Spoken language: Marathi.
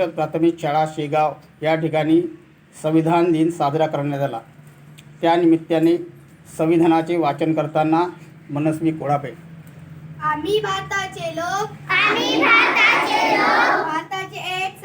प्राथमिक शाळा शेगाव या ठिकाणी संविधान दिन साजरा करण्यात आला। त्यानिमित्ताने संविधानाचे वाचन करताना मनस्वी कोळापे। आम्ही भारताचे लोक, आम्ही भारताचे लोक, भारताचे एक